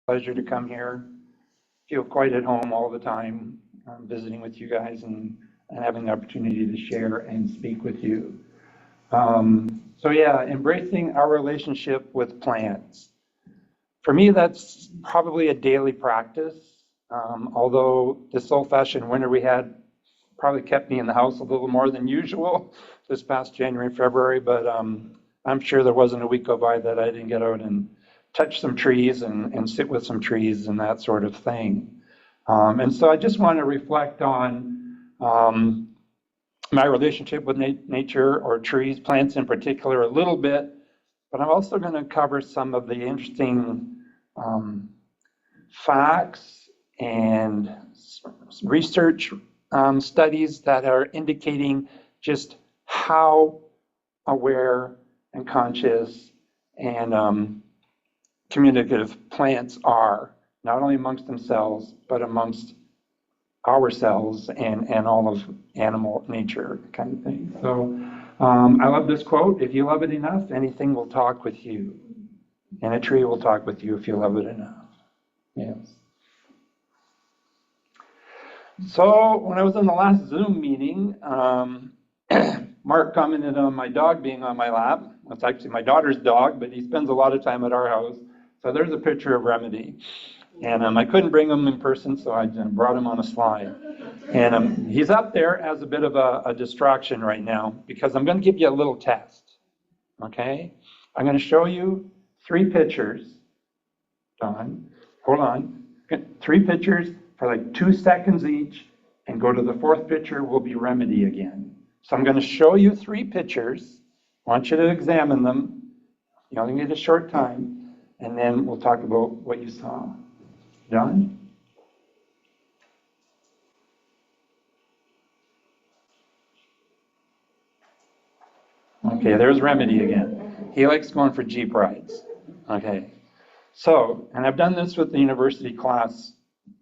Pleasure to come here. Feel quite at home all the time, visiting with you guys and having the opportunity to share and speak with you. So yeah, embracing our relationship with plants. For me, that's probably a daily practice. Although this old-fashioned winter we had probably kept me in the house a little more than usual this past January, February, but I'm sure there wasn't a week go by that I didn't get out and touch some trees and sit with some trees and that sort of thing. And so I just want to reflect on my relationship with nature or trees, plants in particular, a little bit, but I'm also going to cover some of the interesting facts and research studies that are indicating just how aware and conscious and communicative plants are, not only amongst themselves, but amongst ourselves and all of animal nature kind of thing. So I love this quote: if you love it enough, anything will talk with you. And a tree will talk with you if you love it enough. Yes. So when I was in the last Zoom meeting, Mark commented on my dog being on my lap. It's actually my daughter's dog, but he spends a lot of time at our house. So there's a picture of Remedy. And I couldn't bring him in person, so I brought him on a slide. And he's up there as a bit of a distraction right now, because I'm going to give you a little test. Okay? I'm going to show you 3 pictures. Don, hold on. 3 pictures for like 2 seconds each, and go to the 4th picture will be Remedy again. So I'm going to show you 3 pictures. I want you to examine them. You only need a short time, and then we'll talk about what you saw. Done? Okay, there's Remedy again. He likes going for Jeep rides. Okay. So, and I've done this with the university class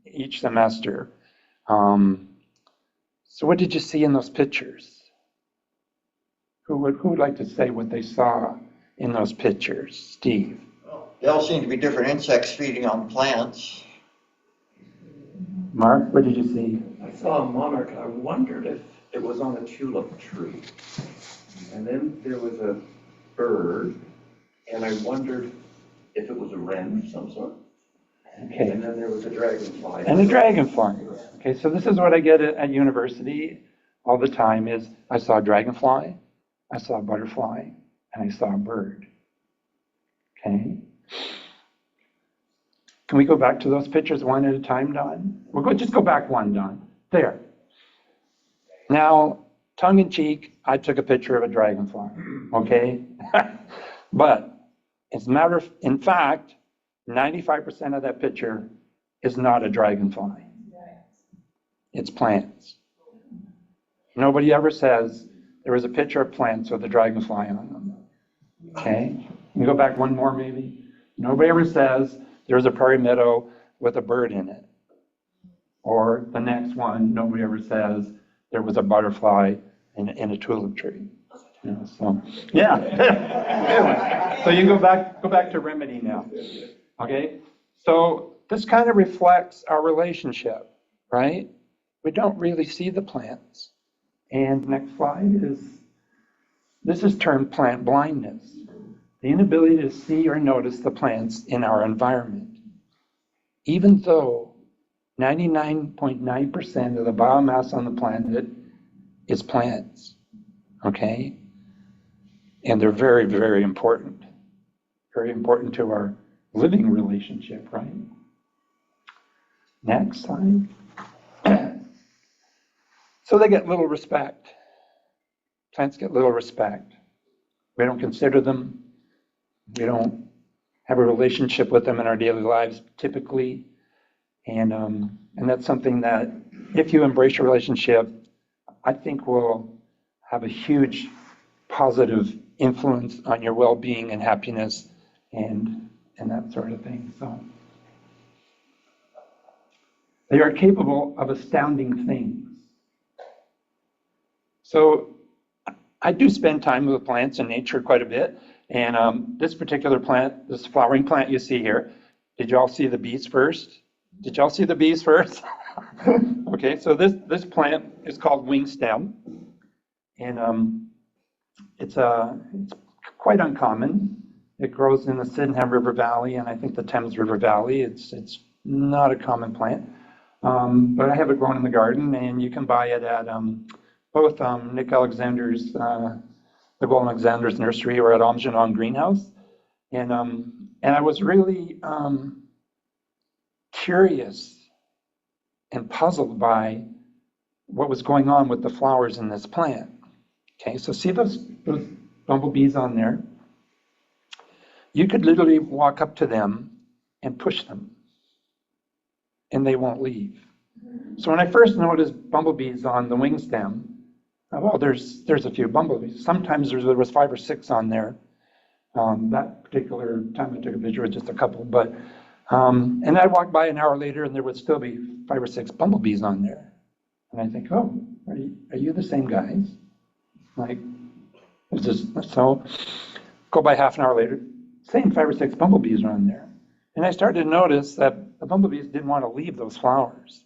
each semester. So what did you see in those pictures? Who would like to say what they saw in those pictures? Steve. Well, they all seem to be different insects feeding on plants. Mark, what did you see? I saw a monarch. I wondered if it was on a tulip tree. And then there was a bird, and I wondered if it was a wren of some sort. Okay. And then there was a dragonfly. And a dragonfly. Okay, so this is what I get at university all the time is I saw a dragonfly, I saw a butterfly, and I saw a bird. Okay. Can we go back to those pictures one at a time, Don? We'll just go back one, Don. There. Now, tongue in cheek, I took a picture of a dragonfly. Okay? But as a matter of, in fact, 95% of that picture is not a dragonfly. It's plants. Nobody ever says there was a picture of plants with a dragonfly on them. Okay? Can we go back one more maybe? Nobody ever says there's a prairie meadow with a bird in it. Or the next one, nobody ever says there was a butterfly in a tulip tree. You know, so yeah. Anyway, so you go back to Remedy now. Okay? So this kind of reflects our relationship, right? We don't really see the plants. And next slide this is termed plant blindness. The inability to see or notice the plants in our environment. Even though 99.9% of the biomass on the planet is plants, okay? And they're very, very important to our living relationship, right? Next slide. So they get little respect. Plants get little respect. We don't consider them. We don't have a relationship with them in our daily lives typically. And that's something that if you embrace your relationship, I think will have a huge positive influence on your well-being and happiness and that sort of thing. So they are capable of astounding things. So I do spend time with plants and nature quite a bit. And this particular plant, this flowering plant you see here, Did y'all see the bees first? Did y'all see the bees first? Okay, so this plant is called wing stem, and it's quite uncommon. It grows in the Sydenham River Valley and I think the Thames River Valley. It's not a common plant, but I have it grown in the garden, and you can buy it at both Nick Alexander's, the Golden Alexander's Nursery, or at Omjanong Greenhouse. And I was really curious and puzzled by what was going on with the flowers in this plant. Okay, so see those bumblebees on there? You could literally walk up to them and push them, and they won't leave. So when I first noticed bumblebees on the wing stem, well, there's a few bumblebees. Sometimes there was 5 or 6 on there. That particular time I took a picture with just a couple, but and I'd walk by an hour later and there would still be 5 or 6 bumblebees on there. And I think, oh, are you the same guys? Like, is this, so go by half an hour later, same 5 or 6 bumblebees are on there. And I started to notice that the bumblebees didn't want to leave those flowers.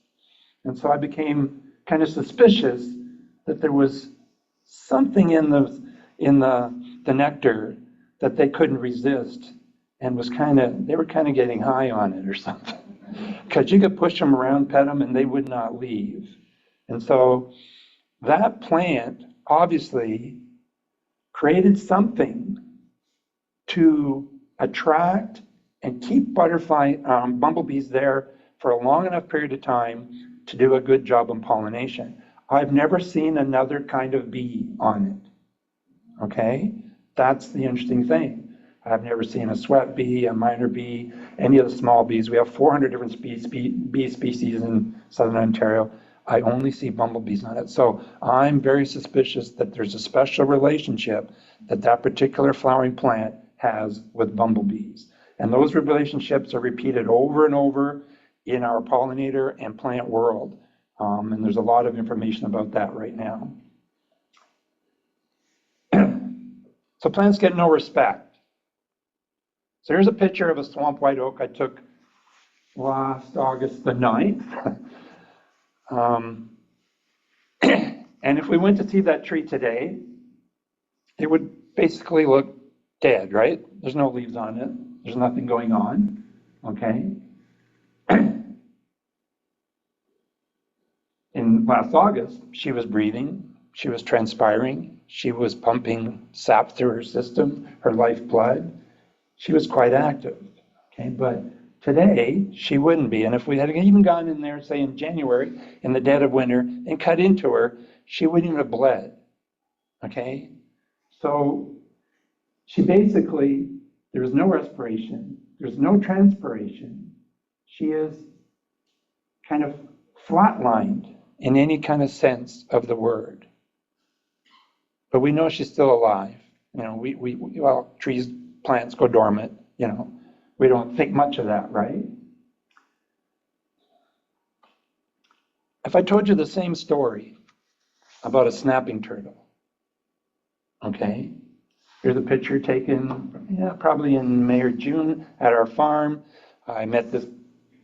And so I became kind of suspicious that there was something in the nectar that they couldn't resist, and they were kind of getting high on it or something. Because you could push them around, pet them, and they would not leave. And so that plant obviously created something to attract and keep bumblebees there for a long enough period of time to do a good job in pollination. I've never seen another kind of bee on it. Okay? That's the interesting thing. I've never seen a sweat bee, a miner bee, any of the small bees. We have 400 different bee species in southern Ontario. I only see bumblebees on it. So I'm very suspicious that there's a special relationship that particular flowering plant has with bumblebees. And those relationships are repeated over and over in our pollinator and plant world. And there's a lot of information about that right now. So plants get no respect. So here's a picture of a swamp white oak I took last August the 9th. And if we went to see that tree today, it would basically look dead, right? There's no leaves on it. There's nothing going on, okay? In last August, she was breathing, she was transpiring, she was pumping sap through her system, her lifeblood. She was quite active, okay? But today, she wouldn't be. And if we had even gone in there, say in January, in the dead of winter, and cut into her, she wouldn't even have bled, okay? So she basically, there's no respiration, there's no transpiration. She is kind of flatlined in any kind of sense of the word. But we know she's still alive. You know, well, trees, plants go dormant, you know. We don't think much of that, right? If I told you the same story about a snapping turtle, okay? Here's a picture taken, probably in May or June at our farm. I met this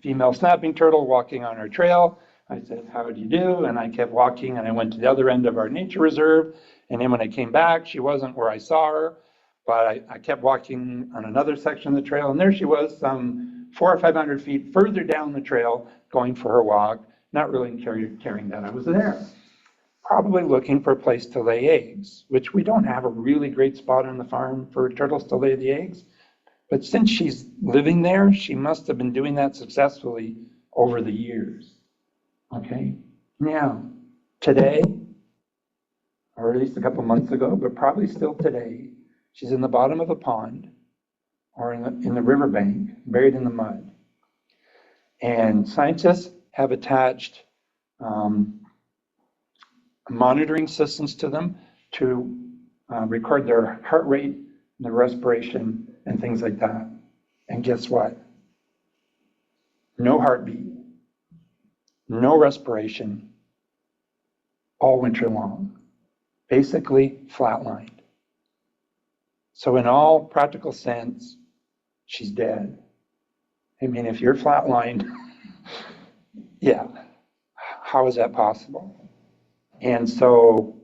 female snapping turtle walking on our trail. I said, how do you do? And I kept walking, and I went to the other end of our nature reserve. And then when I came back, she wasn't where I saw her, but I kept walking on another section of the trail, and there she was, some 400 or 500 feet further down the trail, going for her walk, not really caring that I was there. Probably looking for a place to lay eggs, which we don't have a really great spot on the farm for turtles to lay the eggs. But since she's living there, she must have been doing that successfully over the years. Okay, now, today, or at least a couple months ago, but probably still today, she's in the bottom of a pond or in the riverbank, buried in the mud. And scientists have attached monitoring systems to them to record their heart rate, their respiration, and things like that. And guess what? No heartbeat, no respiration, all winter long. Basically flatlined. So in all practical sense, she's dead. I mean, if you're flatlined, yeah, how is that possible? And so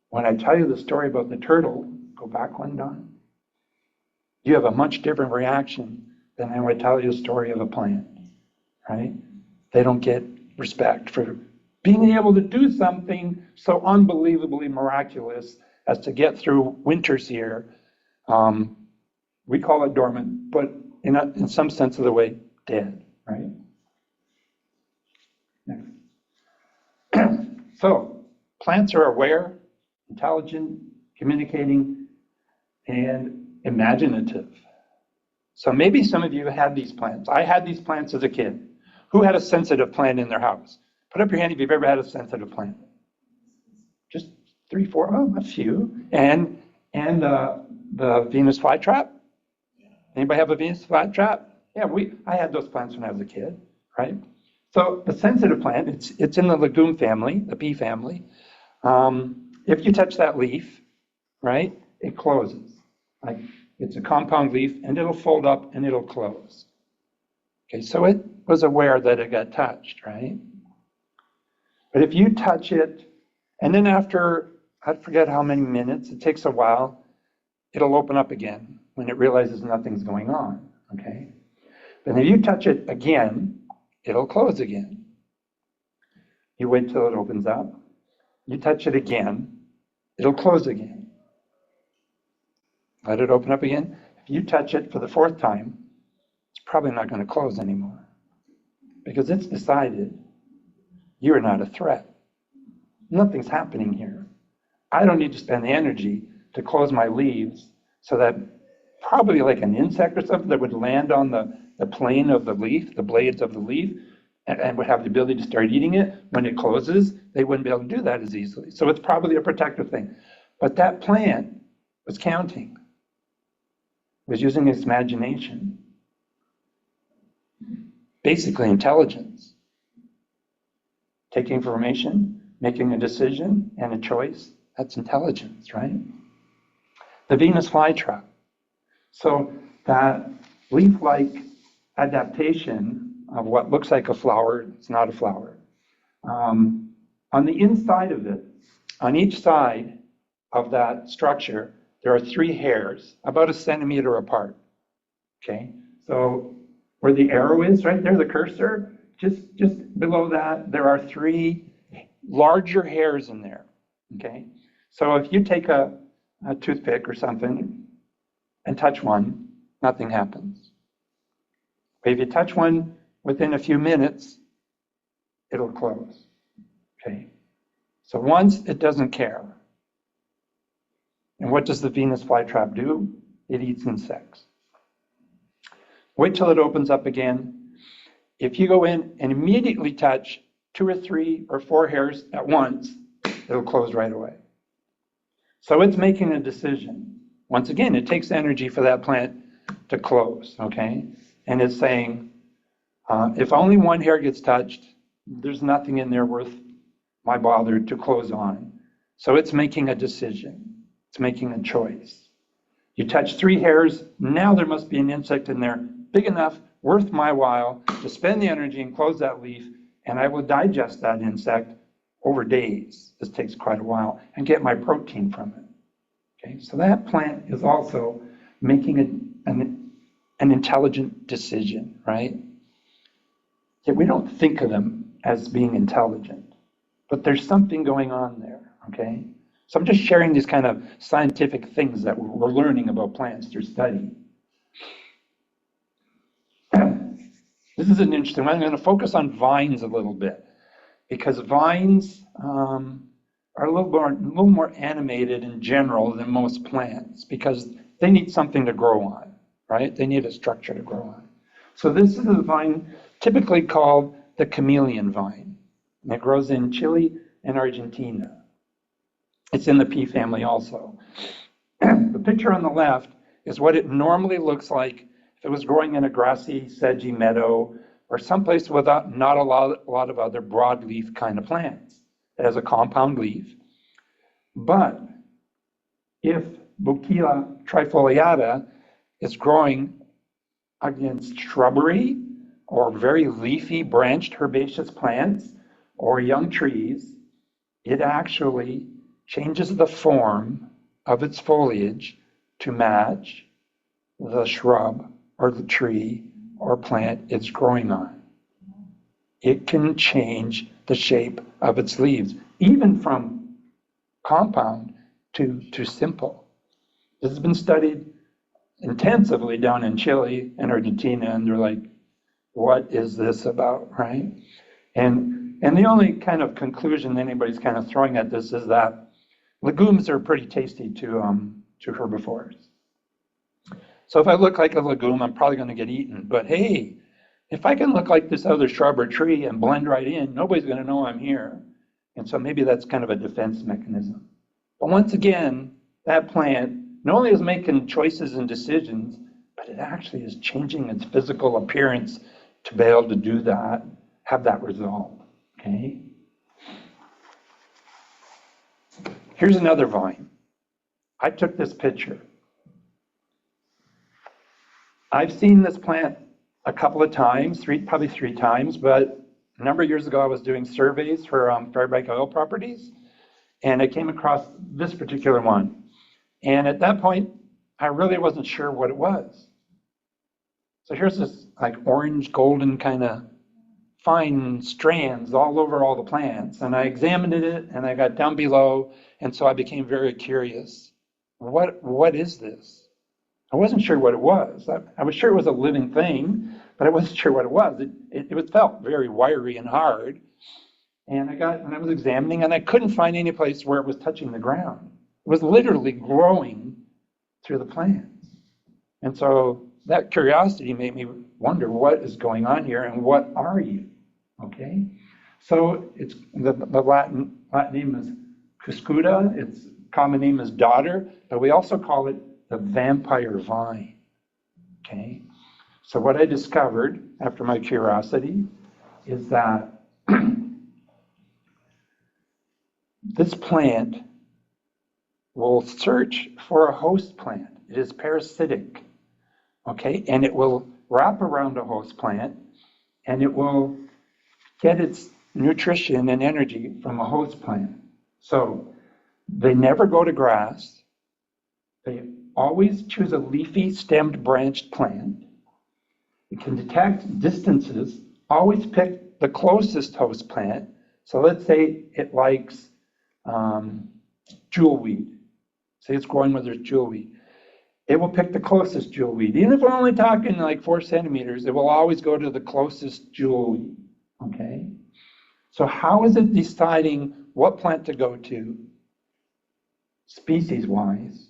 when I tell you the story about the turtle, go back one, Don, you have a much different reaction than I would tell you a story of a plant, right? They don't get respect for being able to do something so unbelievably miraculous as to get through winters here. We call it dormant, but in some sense of the way, dead, right? So plants are aware, intelligent, communicating, and imaginative. So maybe some of you had these plants. I had these plants as a kid. Who had a sensitive plant in their house? Put up your hand if you've ever had a sensitive plant. Just 3, 4, oh, a few. And the Venus flytrap? Anybody have a Venus flytrap? Yeah, I had those plants when I was a kid, right? So the sensitive plant, it's in the legume family, the pea family. If you touch that leaf, right, it closes. Like it's a compound leaf, and it'll fold up and it'll close. Okay, so it was aware that it got touched, right? But if you touch it, and then after, I forget how many minutes, it takes a while, it'll open up again when it realizes nothing's going on, okay? But if you touch it again, it'll close again. You wait till it opens up. You touch it again, it'll close again. Let it open up again. If you touch it for the 4th time, it's probably not going to close anymore because it's decided you are not a threat. Nothing's happening here. I don't need to spend the energy to close my leaves so that probably like an insect or something that would land on the plane of the leaf, the blades of the leaf, and would have the ability to start eating it. When it closes, they wouldn't be able to do that as easily. So it's probably a protective thing. But that plant was counting, was using its imagination, basically intelligence, taking information, making a decision and a choice. That's intelligence, right? The Venus flytrap. So that leaf-like adaptation of what looks like a flower, it's not a flower. On the inside of it, on each side of that structure, there are 3 hairs, about a centimeter apart. Okay, so where the arrow is, right there, the cursor, just below that, there are 3 larger hairs in there. Okay, so if you take a toothpick or something and touch one, nothing happens. But if you touch one within a few minutes, it'll close. Okay, so once it doesn't care. And what does the Venus flytrap do? It eats insects. Wait till it opens up again. If you go in and immediately touch 2 or 3 or 4 hairs at once, it'll close right away. So it's making a decision. Once again, it takes energy for that plant to close, okay? And it's saying, if only 1 hair gets touched, there's nothing in there worth my bother to close on. So it's making a decision. It's making a choice. You touch 3 hairs, now there must be an insect in there big enough, worth my while, to spend the energy and close that leaf, and I will digest that insect over days. This takes quite a while, and get my protein from it. Okay, so that plant is also making an intelligent decision, right? Yet we don't think of them as being intelligent, but there's something going on there, okay? So I'm just sharing these kind of scientific things that we're learning about plants through study. This is an interesting one. I'm going to focus on vines a little bit because vines are a little more animated in general than most plants because they need something to grow on, right? They need a structure to grow on. So this is a vine typically called the chameleon vine. And it grows in Chile and Argentina. It's in the pea family also. The picture on the left is what it normally looks like if it was growing in a grassy, sedgy meadow or someplace without not a lot of other broadleaf kind of plants. It has a compound leaf. But if Bucilla trifoliata is growing against shrubbery or very leafy branched herbaceous plants or young trees, it actually changes the form of its foliage to match the shrub or the tree or plant it's growing on. It can change the shape of its leaves, even from compound to simple. This has been studied intensively down in Chile and Argentina, and they're like, what is this about, right? And the only kind of conclusion anybody's kind of throwing at this is that legumes are pretty tasty to herbivores. So if I look like a legume, I'm probably going to get eaten. But hey, if I can look like this other shrub or tree and blend right in, nobody's going to know I'm here. And so maybe that's kind of a defense mechanism. But once again, that plant not only is making choices and decisions, but it actually is changing its physical appearance to be able to do that, have that result, okay? Here's another vine. I took this picture. I've seen this plant a couple of times, probably three times, but a number of years ago I was doing surveys for Fairbank oil properties, and I came across this particular one. And at that point, I really wasn't sure what it was. So here's this like orange, golden kind of fine strands all over all the plants. And I examined it and I got down below. And so I became very curious. What is this? I wasn't sure what it was. I was sure it was a living thing, but I wasn't sure what it was. It felt very wiry and hard. And I was examining and I couldn't find any place where it was touching the ground. It was literally growing through the plants. And so that curiosity made me wonder what is going on here and what are you, okay? So it's the Latin name is Cuscuta, its common name is dodder, but we also call it the vampire vine, okay? So what I discovered after my curiosity is that this plant will search for a host plant. It is parasitic, okay? And it will wrap around a host plant and it will get its nutrition and energy from a host plant. So they never go to grass. They always choose a leafy stemmed branched plant. It can detect distances, always pick the closest host plant. So let's say it likes jewelweed. Say it's growing where there's jewelweed. It will pick the closest jewelweed. Even if we're only talking like 4 centimeters, it will always go to the closest jewelweed, okay? So how is it deciding what plant to go to, species-wise,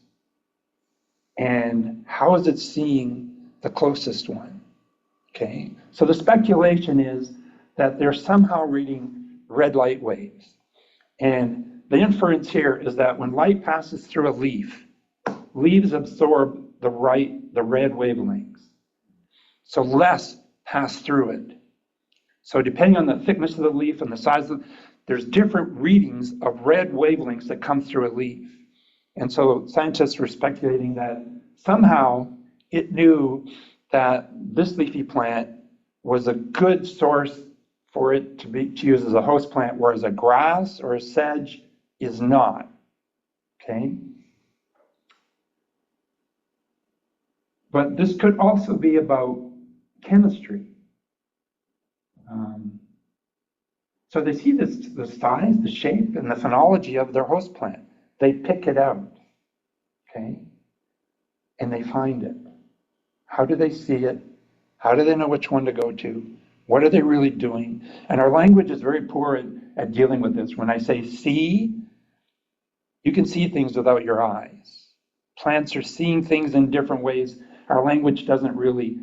and how is it seeing the closest one, okay? So the speculation is that they're somehow reading red light waves. And the inference here is that when light passes through a leaf, leaves absorb the red wavelengths. So less pass through it. So depending on the thickness of the leaf and the size of there's different readings of red wavelengths that come through a leaf. And so scientists were speculating that somehow it knew that this leafy plant was a good source for it to use as a host plant, whereas a grass or a sedge is not, okay? But this could also be about chemistry. So they see the size, the shape, and the phenology of their host plant. They pick it out, okay? And they find it. How do they see it? How do they know which one to go to? What are they really doing? And our language is very poor at dealing with this. When I say see, you can see things without your eyes. Plants are seeing things in different ways. Our language doesn't really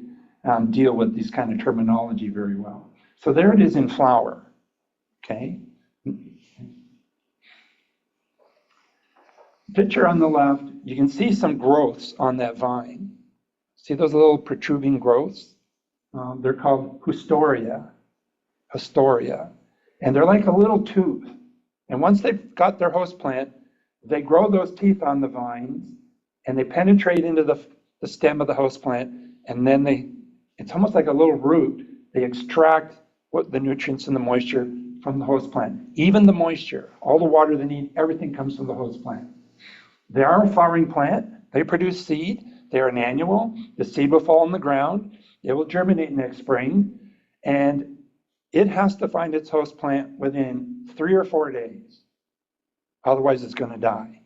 deal with these kind of terminology very well. So there it is in flower, okay? Picture on the left, you can see some growths on that vine. See those little protruding growths? They're called Haustoria. And they're like a little tooth. And once they've got their host plant, they grow those teeth on the vines and they penetrate into the stem of the host plant. And then it's almost like a little root. they extract what the nutrients and the moisture from the host plant. Even the moisture, all the water they need, everything comes from the host plant. They are a flowering plant. They produce seed. They're an annual. The seed will fall in the ground. It will germinate next spring. And it has to find its host plant within 3 or 4 days. Otherwise, it's going to die.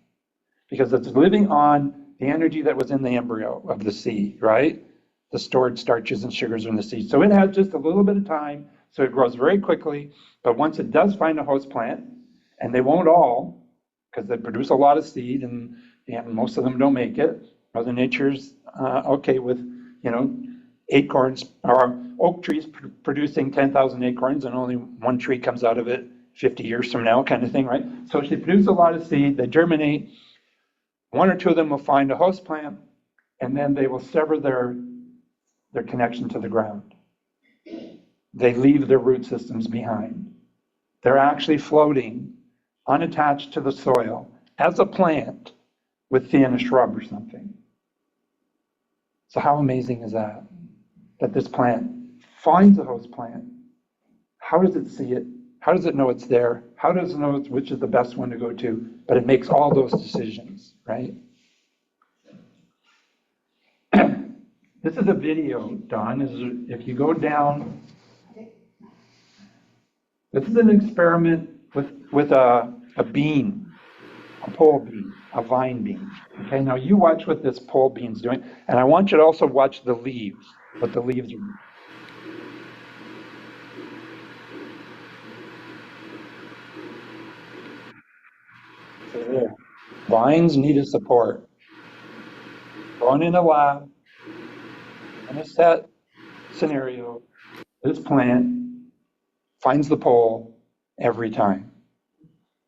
Because it's living on the energy that was in the embryo of the seed, right? The stored starches and sugars in the seed. So it has just a little bit of time. So it grows very quickly. But once it does find a host plant, and they won't all, because they produce a lot of seed, and most of them don't make it. Mother Nature's okay with, acorns, or oak trees producing 10,000 acorns, and only one tree comes out of it 50 years from now, kind of thing, right? So they produce a lot of seed, they germinate. 1 or 2 of them will find a host plant, and then they will sever their connection to the ground. They leave their root systems behind. They're actually floating, unattached to the soil, as a plant within a shrub or something. So how amazing is that? That this plant finds a host plant. How does it see it? How does it know it's there? How does it know which is the best one to go to? But it makes all those decisions, right? This is a video, Don. If you go down, this is an experiment with a bean, a pole bean, a vine bean. Okay, now you watch what this pole bean's doing, and I want you to also watch the leaves, what the leaves are doing. So there, vines need a support. Going in a lab, in a set scenario, this plant finds the pole every time.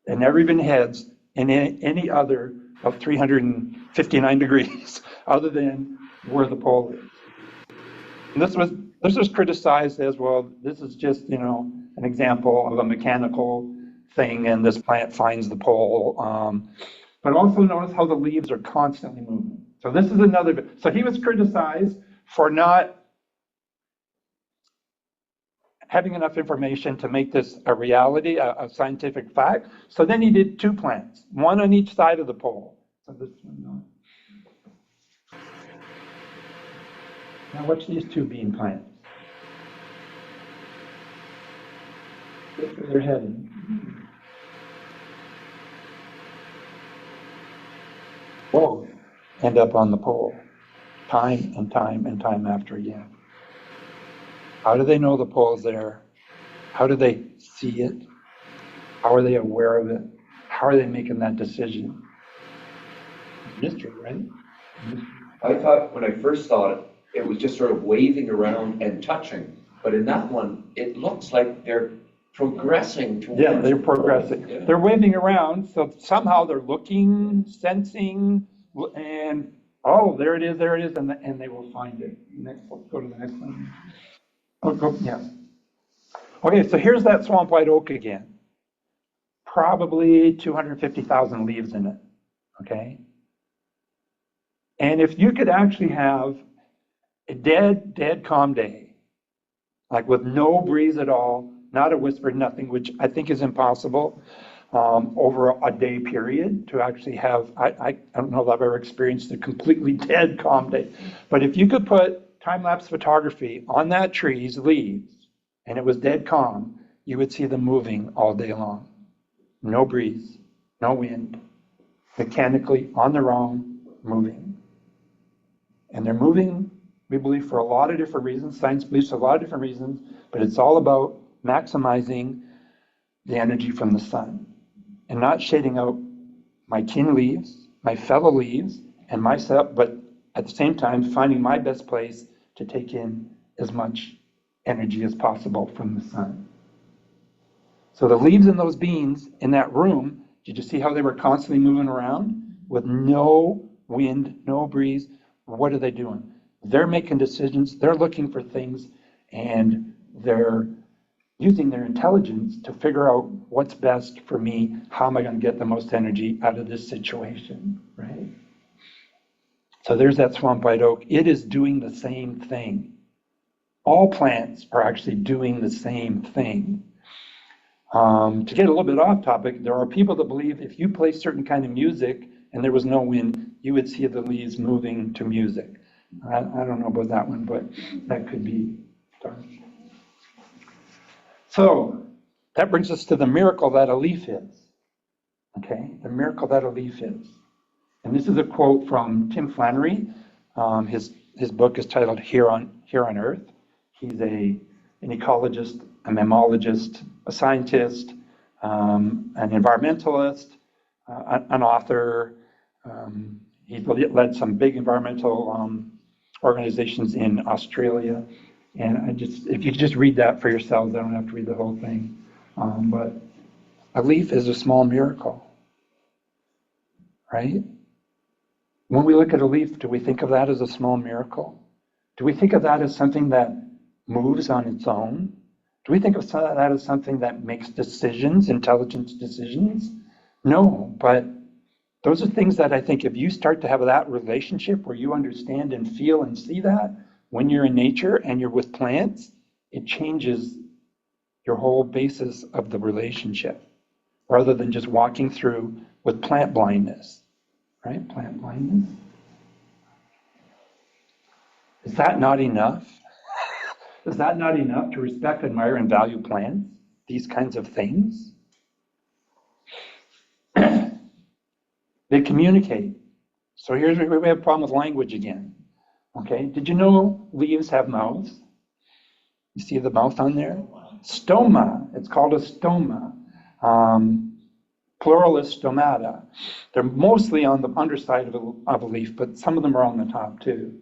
It never even heads in any other of 359 degrees other than where the pole is. And this was criticized as, well, this is just, an example of a mechanical thing, and this plant finds the pole. But also notice how the leaves are constantly moving. So this is another bit. So he was criticized for not having enough information to make this a reality, a scientific fact. So then he did 2 plants, one on each side of the pole. So this one, now watch these 2 bean plants. Look where they're heading. Whoa, end up on the pole, time and time and time after again. How do they know the pole's there? How do they see it? How are they aware of it? How are they making that decision? Mystery, right? I thought, when I first saw it, it was just sort of waving around and touching. But in that one, it looks like they're progressing towards. Yeah, they're progressing. Yeah. They're waving around, so somehow they're looking, sensing, and there it is, and they will find it. Next, let's go to the next one. Yeah. Okay, so here's that swamp white oak again. Probably 250,000 leaves in it, okay? And if you could actually have a dead calm day, like with no breeze at all, not a whisper, nothing, which I think is impossible over a day period to actually have, I don't know if I've ever experienced a completely dead calm day, but if you could put time-lapse photography on that tree's leaves and it was dead calm, you would see them moving all day long. No breeze, no wind, mechanically on their own, moving. And they're moving, we believe, for a lot of different reasons. Science believes for a lot of different reasons, but it's all about maximizing the energy from the sun and not shading out my kin leaves, my fellow leaves, and myself, but at the same time finding my best place to take in as much energy as possible from the sun. So the leaves in those beans in that room, did you see how they were constantly moving around with no wind, no breeze? What are they doing? They're making decisions, they're looking for things, and they're using their intelligence to figure out what's best for me, how am I going to get the most energy out of this situation, right? So there's that swamp white oak. It is doing the same thing all plants are actually doing the same thing. To get a little bit off topic, there are people that believe if you play certain kind of music and there was no wind, you would see the leaves moving to music. I don't know about that one, but that could be done. So that brings us to the miracle that a leaf is. Okay, the miracle that a leaf is. And this is a quote from Tim Flannery. His book is titled Here on Earth. He's an ecologist, a mammologist, a scientist, an environmentalist, an author. He's led some big environmental organizations in Australia. And if you just read that for yourselves, I don't have to read the whole thing. But a leaf is a small miracle, right? When we look at a leaf, do we think of that as a small miracle? Do we think of that as something that moves on its own? Do we think of that as something that makes decisions, intelligent decisions? No, but those are things that I think if you start to have that relationship where you understand and feel and see that when you're in nature and you're with plants, it changes your whole basis of the relationship rather than just walking through with plant blindness, right? Plant blindness. Is that not enough? Is that not enough to respect, admire, and value plants? These kinds of things? They communicate. So here's where we have a problem with language again. Okay, did you know leaves have mouths? You see the mouth on there? Stoma, it's called a stoma. Plural is stomata. They're mostly on the underside of a leaf, but some of them are on the top too.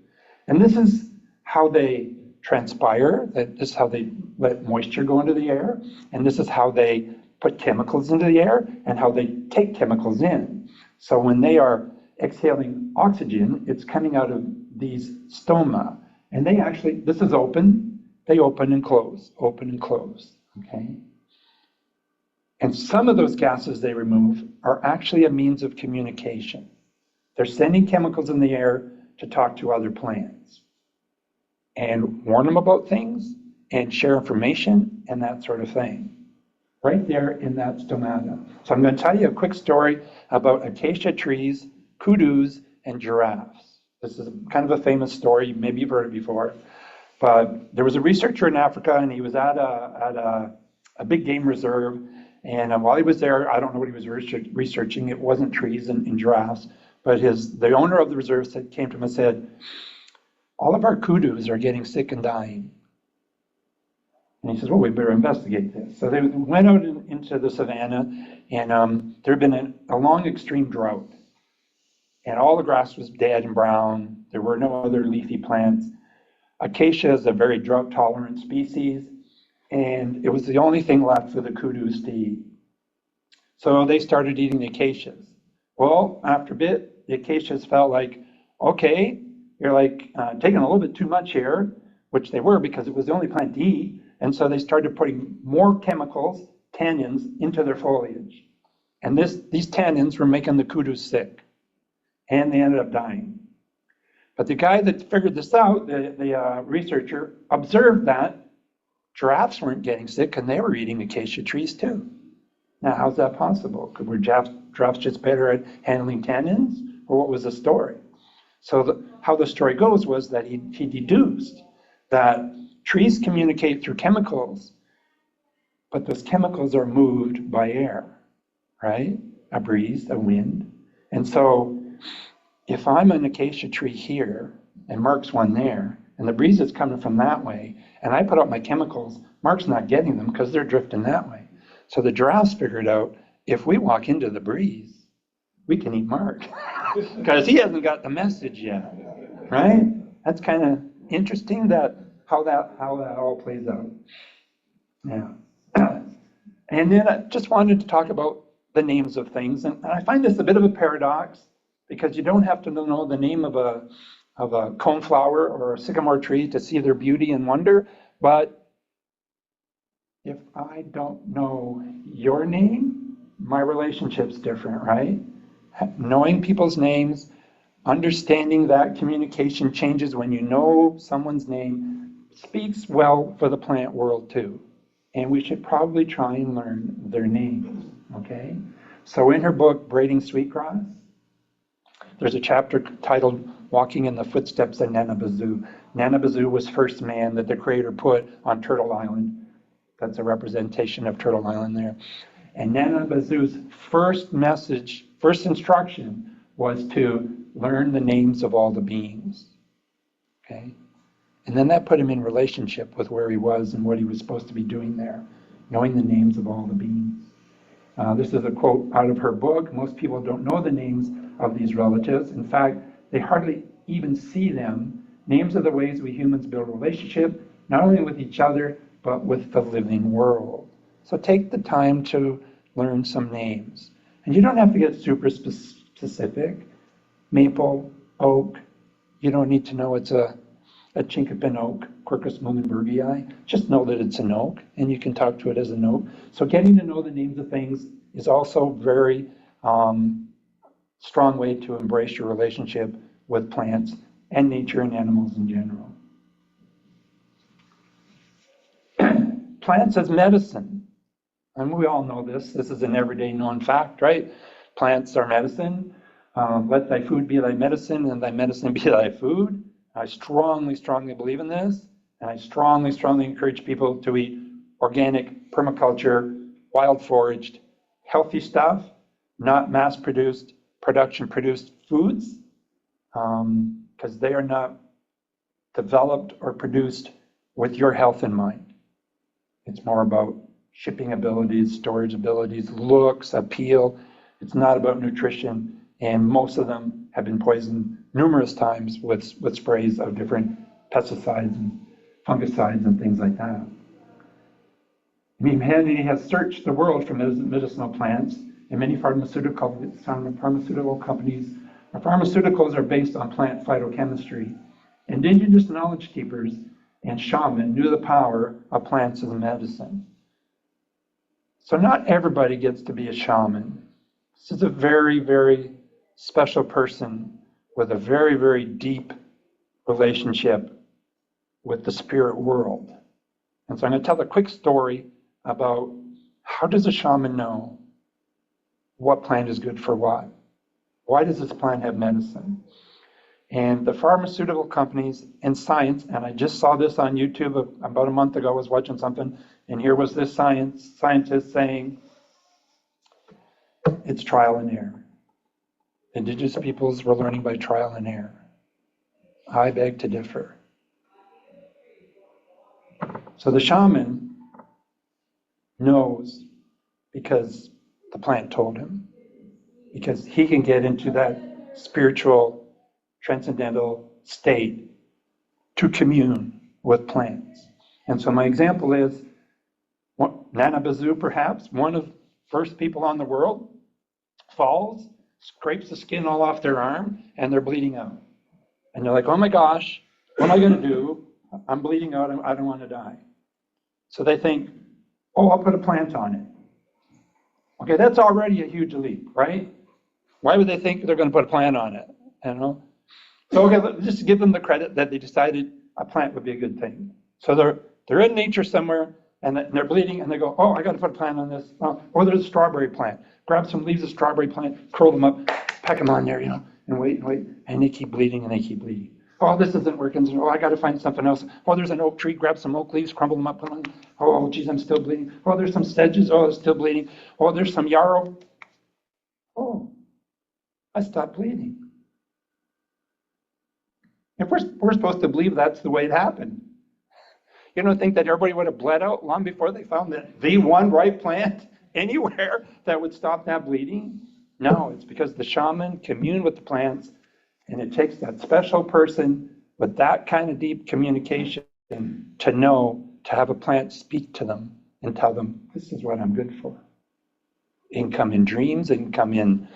And this is how they transpire, this is how they let moisture go into the air, and this is how they put chemicals into the air and how they take chemicals in. So when they are exhaling oxygen, it's coming out of these stoma. And they actually, this is open, they open and close, okay? And some of those gases they remove are actually a means of communication. They're sending chemicals in the air to talk to other plants and warn them about things and share information and that sort of thing. Right there in that stomata. So I'm going to tell you a quick story about acacia trees, kudus, and giraffes. This is kind of a famous story. Maybe you've heard it before. But there was a researcher in Africa, and he was at a big game reserve. And while he was there, I don't know what he was researching. It wasn't trees and giraffes. But the owner of the reserve came to him and said, all of our kudus are getting sick and dying. And he says, well, we better investigate this. So they went out into the savannah, and there had been a long extreme drought. And all the grass was dead and brown. There were no other leafy plants. Acacia is a very drought-tolerant species, and it was the only thing left for the kudus to eat. So they started eating the acacias. Well, after a bit, the acacias felt like, okay, you're like taking a little bit too much here, which they were because it was the only plant to eat. And so they started putting more chemicals, tannins, into their foliage. And these tannins were making the kudus sick. And they ended up dying. But the guy that figured this out, the researcher, observed that giraffes weren't getting sick and they were eating acacia trees too. Now, how's that possible? Were giraffes just better at handling tannins? Or what was the story? So how the story goes was that he deduced that trees communicate through chemicals, but those chemicals are moved by air, right? A breeze, a wind. And so if I'm an acacia tree here and Mark's one there, and the breeze is coming from that way, and I put out my chemicals, Mark's not getting them because they're drifting that way. So the giraffes figured out, if we walk into the breeze, we can eat Mark because he hasn't got the message yet, right? That's kind of interesting how that all plays out. Yeah. And then I just wanted to talk about the names of things, and I find this a bit of a paradox because you don't have to know the name of a coneflower or a sycamore tree to see their beauty and wonder, but if I don't know your name, my relationship's different, right? Knowing people's names, understanding that communication changes when you know someone's name, speaks well for the plant world too. And we should probably try and learn their names, okay? So in her book, Braiding Sweetgrass, there's a chapter titled Walking in the Footsteps of Nanabazoo. Nanabazoo was first man that the creator put on Turtle Island. That's a representation of Turtle Island there. And Nanabazoo's first message, first instruction was to learn the names of all the beings, okay? And then that put him in relationship with where he was and what he was supposed to be doing there, knowing the names of all the beings. This is a quote out of her book. Most people don't know the names of these relatives. In fact, they hardly even see them. Names are the ways we humans build a relationship, not only with each other, but with the living world. So take the time to learn some names. And you don't have to get super specific. Maple, oak, you don't need to know it's a chinkapin oak, Quercus muhlenbergii. Just know that it's an oak, and you can talk to it as an oak. So getting to know the names of things is also very strong way to embrace your relationship with plants and nature and animals in general. Plants as medicine. And we all know this. This is an everyday known fact, right? Plants are medicine. Let thy food be thy medicine, and thy medicine be thy food. I strongly, strongly believe in this, and I strongly, strongly encourage people to eat organic, permaculture, wild foraged, healthy stuff, not mass-produced, production-produced foods, because they are not developed or produced with your health in mind. It's more about shipping abilities, storage abilities, looks, appeal. It's not about nutrition, and most of them have been poisoned numerous times with sprays of different pesticides and fungicides and things like that. I mean, humanity has searched the world for medicinal plants, and many pharmaceutical companies, or pharmaceuticals are based on plant phytochemistry. Indigenous knowledge keepers and shamans knew the power of plants as a medicine. So not everybody gets to be a shaman. This is a very, very special person with a very, very deep relationship with the spirit world. And so I'm going to tell a quick story about how does a shaman know what plant is good for what? Why does this plant have medicine? And the pharmaceutical companies and science, and I just saw this on YouTube about a month ago, I was watching something, and here was this scientist saying, it's trial and error. Indigenous peoples were learning by trial and error. I beg to differ. So the shaman knows because the plant told him, because he can get into that spiritual, transcendental state to commune with plants. And so my example is Nanabazoo, perhaps, one of the first people on the world, falls, scrapes the skin all off their arm, and they're bleeding out. And they're like, oh my gosh, what am I going to do? I'm bleeding out, I don't want to die. So they think, oh, I'll put a plant on it. Okay, that's already a huge leap, right? Why would they think they're going to put a plant on it? You know? So okay, let's just give them the credit that they decided a plant would be a good thing. So they're in nature somewhere, and they're bleeding, and they go, oh, I got to put a plant on this. Or there's a strawberry plant. Grab some leaves of strawberry plant, curl them up, pack them on there, and wait, and they keep bleeding, and they keep bleeding. Oh, this isn't working. Oh, I got to find something else. Oh, there's an oak tree. Grab some oak leaves, crumble them up, put them on. Oh, geez, I'm still bleeding. Oh, there's some sedges. Oh, it's still bleeding. Oh, there's some yarrow. Oh, I stopped bleeding. If we're supposed to believe that's the way it happened. You don't think that everybody would have bled out long before they found the one right plant anywhere that would stop that bleeding? No, it's because the shaman communed with the plants, and it takes that special person with that kind of deep communication to know, to have a plant speak to them and tell them, this is what I'm good for. It can come in dreams, it can come in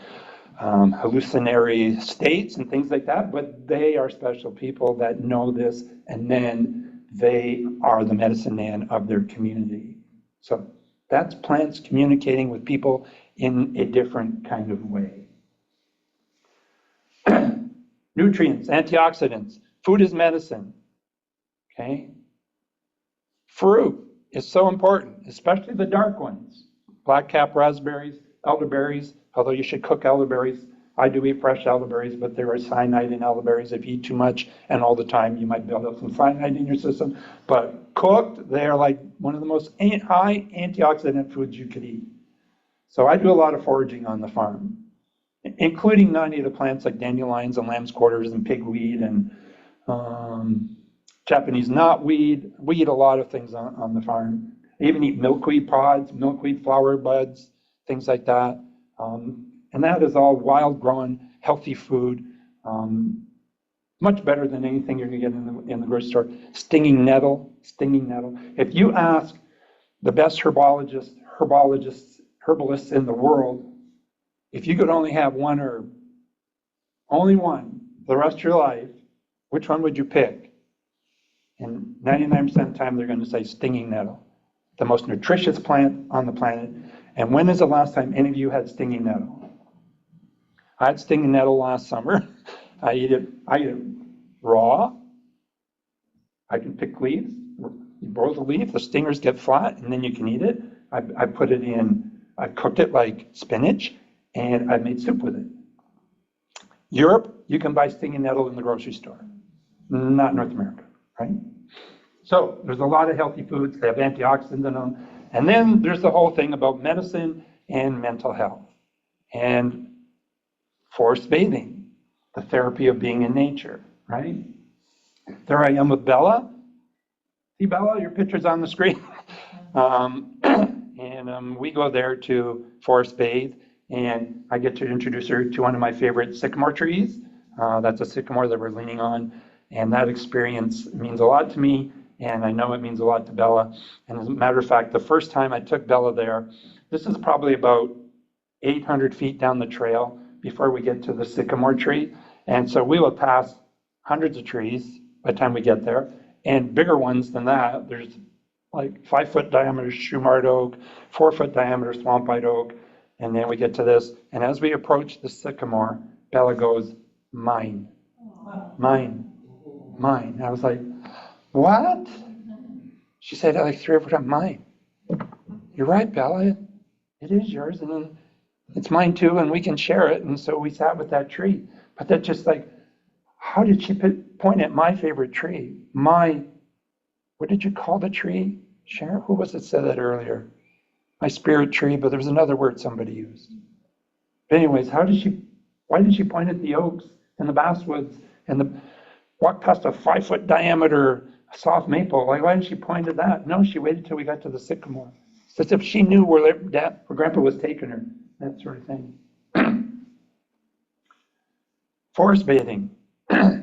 hallucinatory states and things like that, but they are special people that know this, and then they are the medicine man of their community. So that's plants communicating with people in a different kind of way. Nutrients, antioxidants, food is medicine, okay? Fruit is so important, especially the dark ones. Black-cap raspberries, elderberries, although you should cook elderberries. I do eat fresh elderberries, but there is cyanide in elderberries. If you eat too much and all the time, you might build up some cyanide in your system. But cooked, they are like one of the most high antioxidant foods you could eat. So I do a lot of foraging on the farm, including non-native plants like dandelions and lamb's quarters and pigweed and Japanese knotweed. We eat a lot of things on the farm. I even eat milkweed pods, milkweed flower buds, things like that. And that is all wild grown, healthy food. Much better than anything you're gonna get in the grocery store. Stinging nettle. If you ask the best herbalists in the world, if you could only have one herb, only one, the rest of your life, which one would you pick? And 99% of the time, they're going to say stinging nettle, the most nutritious plant on the planet. And when is the last time any of you had stinging nettle? I had stinging nettle last summer. I eat it raw. I can pick leaves. You boil the leaf, the stingers get flat, and then you can eat it. I put it in, I cooked it like spinach, and I made soup with it. Europe, you can buy stinging nettle in the grocery store. Not North America, right? So there's a lot of healthy foods. They have antioxidants in them. And then there's the whole thing about medicine and mental health. And forest bathing, the therapy of being in nature, right? There I am with Bella. See, Bella, your picture's on the screen. We go there to forest bathe, and I get to introduce her to one of my favorite sycamore trees. That's a sycamore that we're leaning on, and that experience means a lot to me, and I know it means a lot to Bella. And as a matter of fact, the first time I took Bella there, this is probably about 800 feet down the trail before we get to the sycamore tree. And so we will pass hundreds of trees by the time we get there, and bigger ones than that. There's like 5-foot diameter Shumard oak, 4-foot diameter swampite oak, and then we get to this. And as we approach the sycamore, Bella goes, mine, mine, mine. I was like, what? She said it like 3 or 4 times, mine. You're right, Bella, it is yours, and then it's mine too, and we can share it. And so we sat with that tree. But that just like, how did she point at my favorite tree? What did you call the tree? Sharon, who was it said that earlier? My spirit tree, but there was another word somebody used. But anyways, why did she point at the oaks and the basswoods and walk past a 5-foot diameter soft maple? Like, why didn't she point at that? No, she waited till we got to the sycamore. It's as if she knew where Grandpa was taking her, that sort of thing. Forest bathing.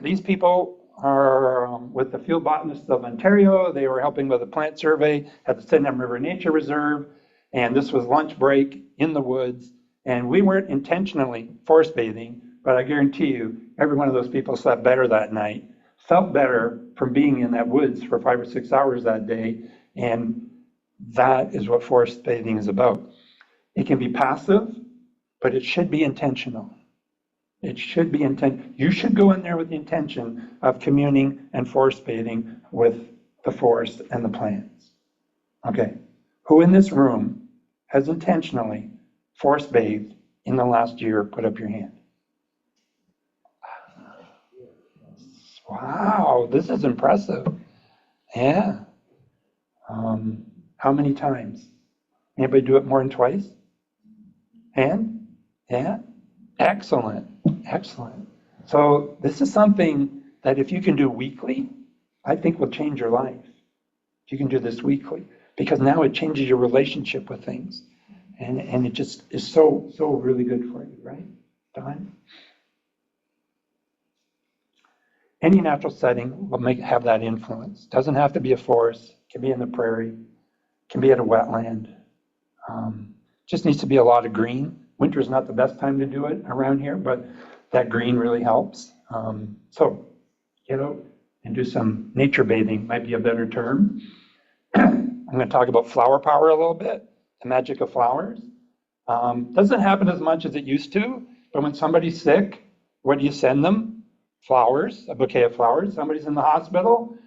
These people are with the field botanists of Ontario. They were helping with a plant survey at the Sydenham River Nature Reserve. And this was lunch break in the woods. And we weren't intentionally forest bathing, but I guarantee you, every one of those people slept better that night, felt better from being in that woods for 5 or 6 hours that day. And that is what forest bathing is about. It can be passive, but it should be intentional. It should be you should go in there with the intention of communing and forest bathing with the forest and the plants. Okay, who in this room has intentionally forest bathed in the last year? Put up your hand. Wow, this is impressive. Yeah. How many times? Anybody do it more than twice? Hand? Yeah. Excellent. Excellent. So this is something that if you can do weekly, I think will change your life. If you can do this weekly, because now it changes your relationship with things. And it just is so really good for you, right? Don? Any natural setting will have that influence. Doesn't have to be a forest. It can be in the prairie. It can be at a wetland. Just needs to be a lot of green. Winter is not the best time to do it around here, but that green really helps. So get out and do some nature bathing, might be a better term. I'm going to talk about flower power a little bit, the magic of flowers. Doesn't happen as much as it used to, but when somebody's sick, what do you send them? Flowers, a bouquet of flowers. Somebody's in the hospital,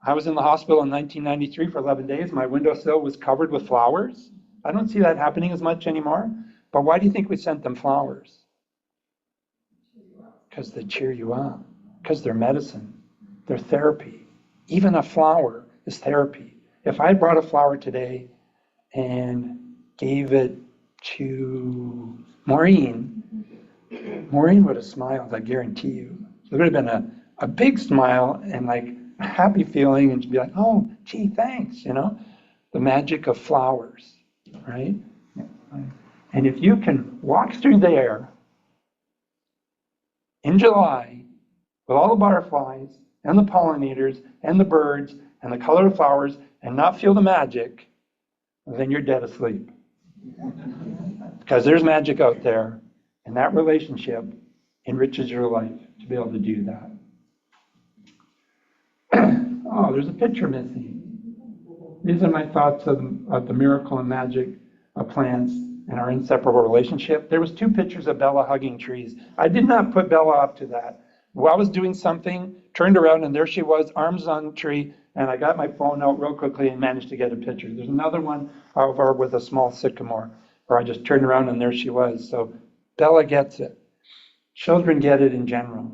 I was in the hospital in 1993 for 11 days. My windowsill was covered with flowers. I don't see that happening as much anymore. But why do you think we sent them flowers? Because they cheer you up. Because they're medicine. They're therapy. Even a flower is therapy. If I brought a flower today and gave it to Maureen, Maureen would have smiled, I guarantee you. There would have been a big smile and like a happy feeling, and she'd be like, oh, gee, thanks, you know? The magic of flowers, right? And if you can walk through there in July with all the butterflies and the pollinators and the birds and the color of flowers and not feel the magic, then you're dead asleep. Because there's magic out there, and that relationship enriches your life to be able to do that. Oh, there's a picture missing. These are my thoughts of the miracle and magic of plants and our inseparable relationship. There was 2 pictures of Bella hugging trees. I did not put Bella up to that. While I was doing something, turned around, and there she was, arms on the tree, and I got my phone out real quickly and managed to get a picture. There's another one of her with a small sycamore, where I just turned around and there she was. So Bella gets it. Children get it in general.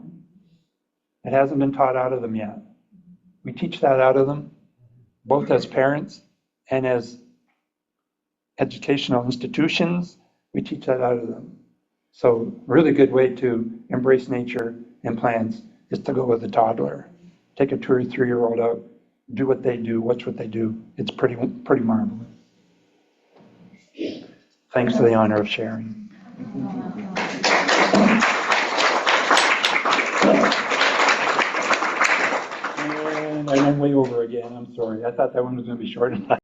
It hasn't been taught out of them yet. We teach that out of them, both as parents and as educational institutions. We teach that out of them. So really good way to embrace nature and plants is to go with a toddler. Take a 2 or 3-year-old out, do what they do, watch what they do. It's pretty marvelous. Thanks for the honor of sharing. And I went way over again, I'm sorry. I thought that one was going to be short enough.